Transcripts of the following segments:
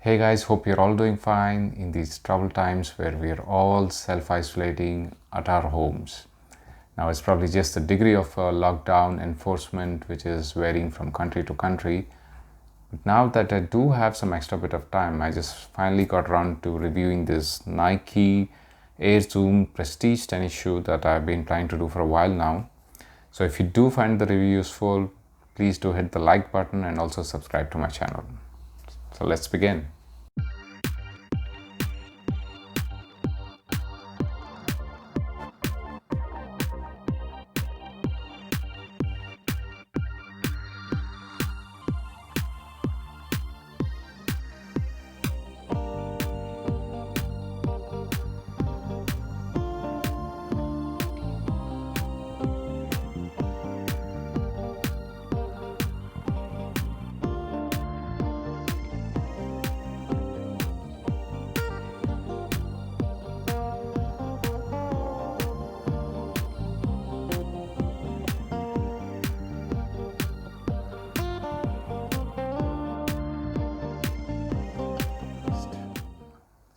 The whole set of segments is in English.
Hey guys, hope you're all doing fine in these troubled times where we're all self-isolating at our homes. Now it's probably just the degree of lockdown enforcement which is varying from country to country. But now that I do have some extra bit of time, I just finally got around to reviewing this Nike Air Zoom Prestige tennis shoe that I've been trying to do for a while now. So if you do find the review useful, please do hit the like button and also subscribe to my channel. So let's begin.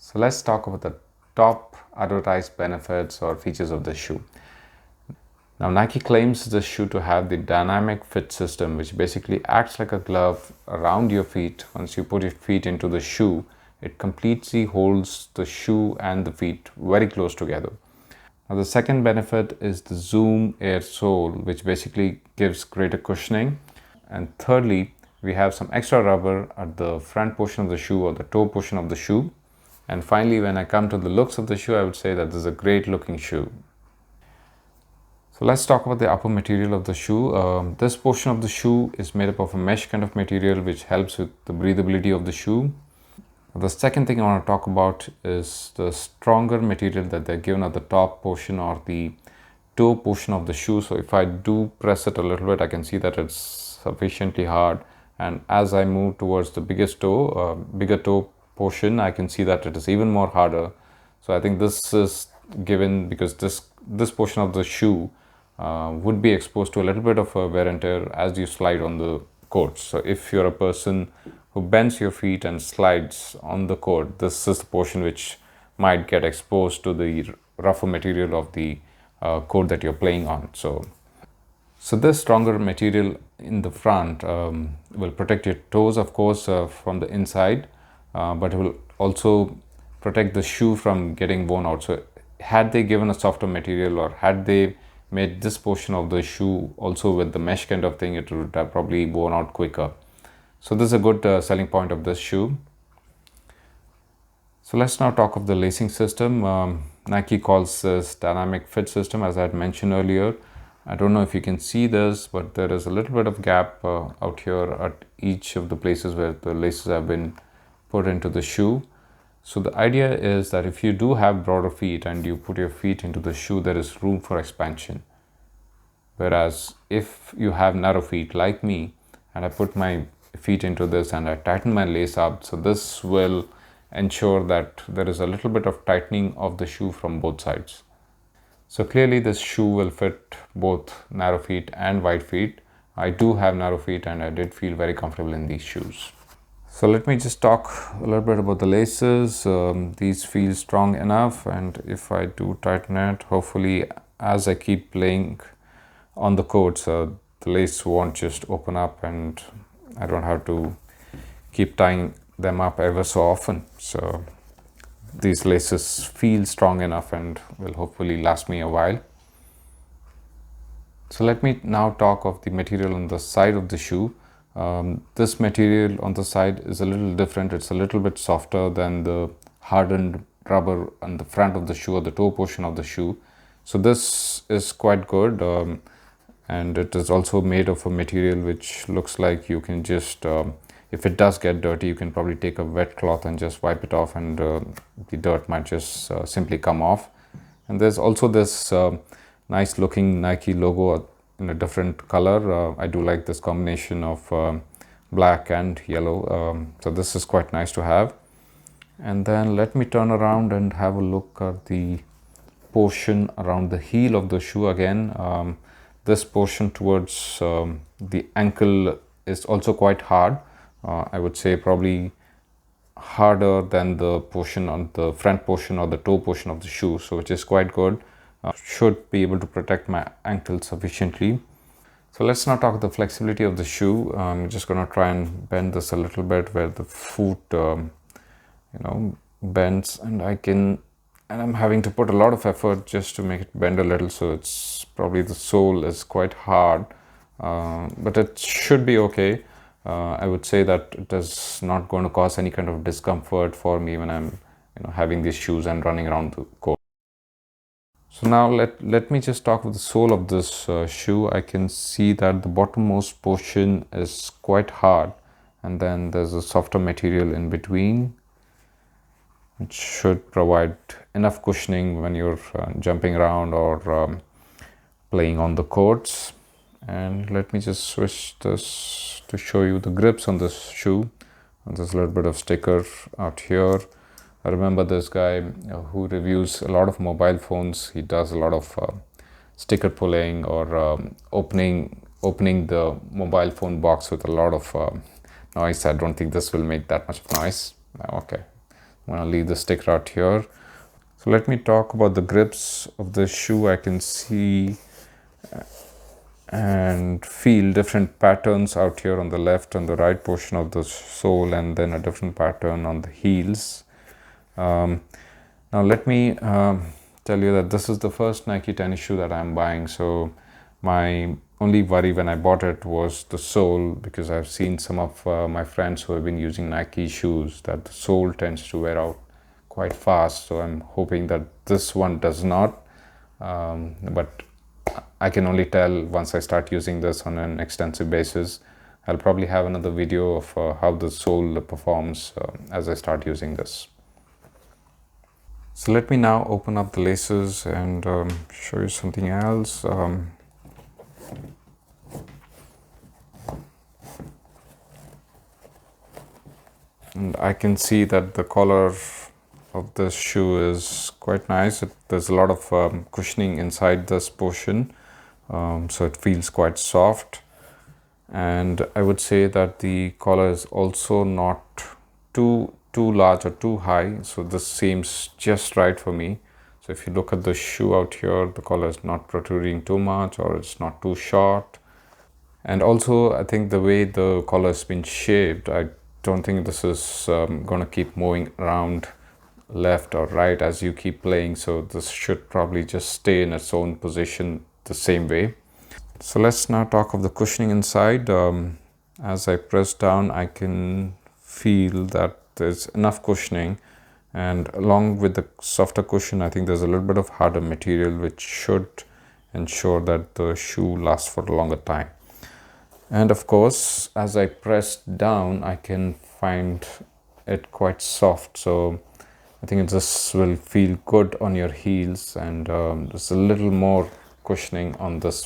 So let's talk about the top advertised benefits or features of the shoe. Now Nike claims the shoe to have the dynamic fit system, which basically acts like a glove around your feet. Once you put your feet into the shoe, it completely holds the shoe and the feet very close together. Now the second benefit is the Zoom Air sole, which basically gives greater cushioning. And thirdly, we have some extra rubber at the front portion of the shoe or the toe portion of the shoe. And finally, when I come to the looks of the shoe, I would say that this is a great looking shoe. So let's talk about the upper material of the shoe. This portion of the shoe is made up of a mesh kind of material which helps with the breathability of the shoe. The second thing I want to talk about is the stronger material that they're given at the top portion or the toe portion of the shoe. So if I do press it a little bit, I can see that it's sufficiently hard. And as I move towards the bigger toe portion, I can see that it is even more harder. So I think this is given because this portion of the shoe would be exposed to a little bit of a wear and tear as you slide on the courts. So if you're a person who bends your feet and slides on the court, this is the portion which might get exposed to the rougher material of the court that you're playing on. So this stronger material in the front will protect your toes, of course, from the inside. But it will also protect the shoe from getting worn out. So had they given a softer material or had they made this portion of the shoe also with the mesh kind of thing, it would have probably worn out quicker. So this is a good selling point of this shoe. So let's now talk of the lacing system. Nike calls this dynamic fit system, as I had mentioned earlier. I don't know if you can see this, but there is a little bit of gap out here at each of the places where the laces have been put into the shoe. So the idea is that if you do have broader feet and you put your feet into the shoe, there is room for expansion. Whereas if you have narrow feet like me and I put my feet into this and I tighten my lace up, so this will ensure that there is a little bit of tightening of the shoe from both sides. So clearly this shoe will fit both narrow feet and wide feet. I do have narrow feet and I did feel very comfortable in these shoes. So let me just talk a little bit about the laces. These feel strong enough, and if I do tighten it, hopefully as I keep playing on the courts, the lace won't just open up and I don't have to keep tying them up ever so often. So these laces feel strong enough and will hopefully last me a while. So let me now talk of the material on the side of the shoe. This material on the side is a little different. It's a little bit softer than the hardened rubber on the front of the shoe or the toe portion of the shoe. So this is quite good, and it is also made of a material which looks like you can just, if it does get dirty, you can probably take a wet cloth and just wipe it off and the dirt might just simply come off. And there's also this nice looking Nike logo in a different color. I do like this combination of black and yellow. So this is quite nice to have. And then let me turn around and have a look at the portion around the heel of the shoe again. This portion towards the ankle is also quite hard. I would say probably harder than the portion on the front portion or the toe portion of the shoe, so which is quite good. Should be able to protect my ankle sufficiently. So let's now talk the flexibility of the shoe. I'm just going to try and bend this a little bit where the foot bends, and I'm having to put a lot of effort just to make it bend a little, so it's probably the sole is quite hard, but it should be okay. I would say that it is not going to cause any kind of discomfort for me when I'm having these shoes and running around the court. So now let me just talk with the sole of this shoe. I can see that the bottommost portion is quite hard, and then there's a softer material in between. It should provide enough cushioning when you're jumping around or playing on the courts. And let me just switch this to show you the grips on this shoe. And there's a little bit of sticker out here. I remember this guy who reviews a lot of mobile phones. He does a lot of sticker pulling or opening the mobile phone box with a lot of noise. I don't think this will make that much of noise. Okay, I'm going to leave the sticker out here. So let me talk about the grips of the shoe. I can see and feel different patterns out here on the left and the right portion of the sole, and then a different pattern on the heels. Now let me tell you that this is the first Nike tennis shoe that I'm buying, so my only worry when I bought it was the sole, because I've seen some of my friends who have been using Nike shoes that the sole tends to wear out quite fast, so I'm hoping that this one does not, but I can only tell once I start using this on an extensive basis. I'll probably have another video of how the sole performs as I start using this. So let me now open up the laces and show you something else. And I can see that the collar of this shoe is quite nice. There's a lot of cushioning inside this portion, so it feels quite soft. And I would say that the collar is also not too large or too high, so this seems just right for me. So if you look at the shoe out here, the collar is not protruding too much, or it's not too short. And also I think the way the collar has been shaped, I don't think this is going to keep moving around left or right as you keep playing, so this should probably just stay in its own position the same way. So let's now talk of the cushioning inside. As I press down, I can feel that there's enough cushioning, and along with the softer cushion, I think there's a little bit of harder material which should ensure that the shoe lasts for a longer time. And of course, as I press down, I can find it quite soft, so I think this will feel good on your heels, and there's a little more cushioning on this.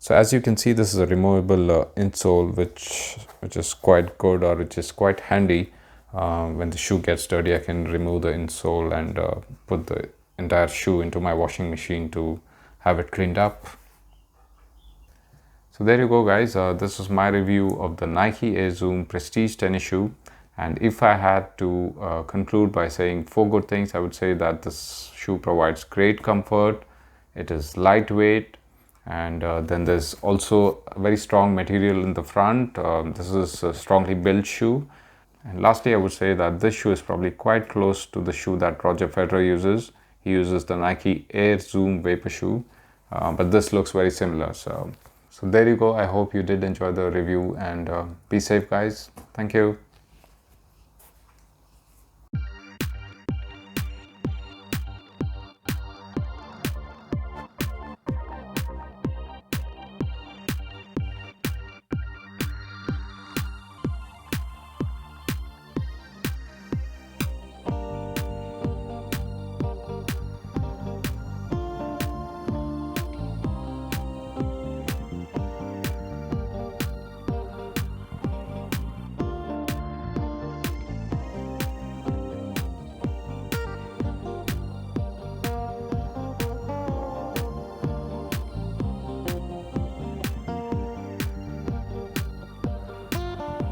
So as you can see, this is a removable insole, which is quite good, or which is quite handy. When the shoe gets dirty, I can remove the insole and put the entire shoe into my washing machine to have it cleaned up. So there you go, guys. This is my review of the Nike Air Zoom Prestige tennis shoe. And if I had to conclude by saying 4 good things, I would say that this shoe provides great comfort. It is lightweight, and then there's also a very strong material in the front. This is a strongly built shoe. And lastly, I would say that this shoe is probably quite close to the shoe that Roger Federer uses. He uses the Nike Air Zoom Vapor shoe, but this looks very similar. So there you go. I hope you did enjoy the review, and be safe, guys. Thank you.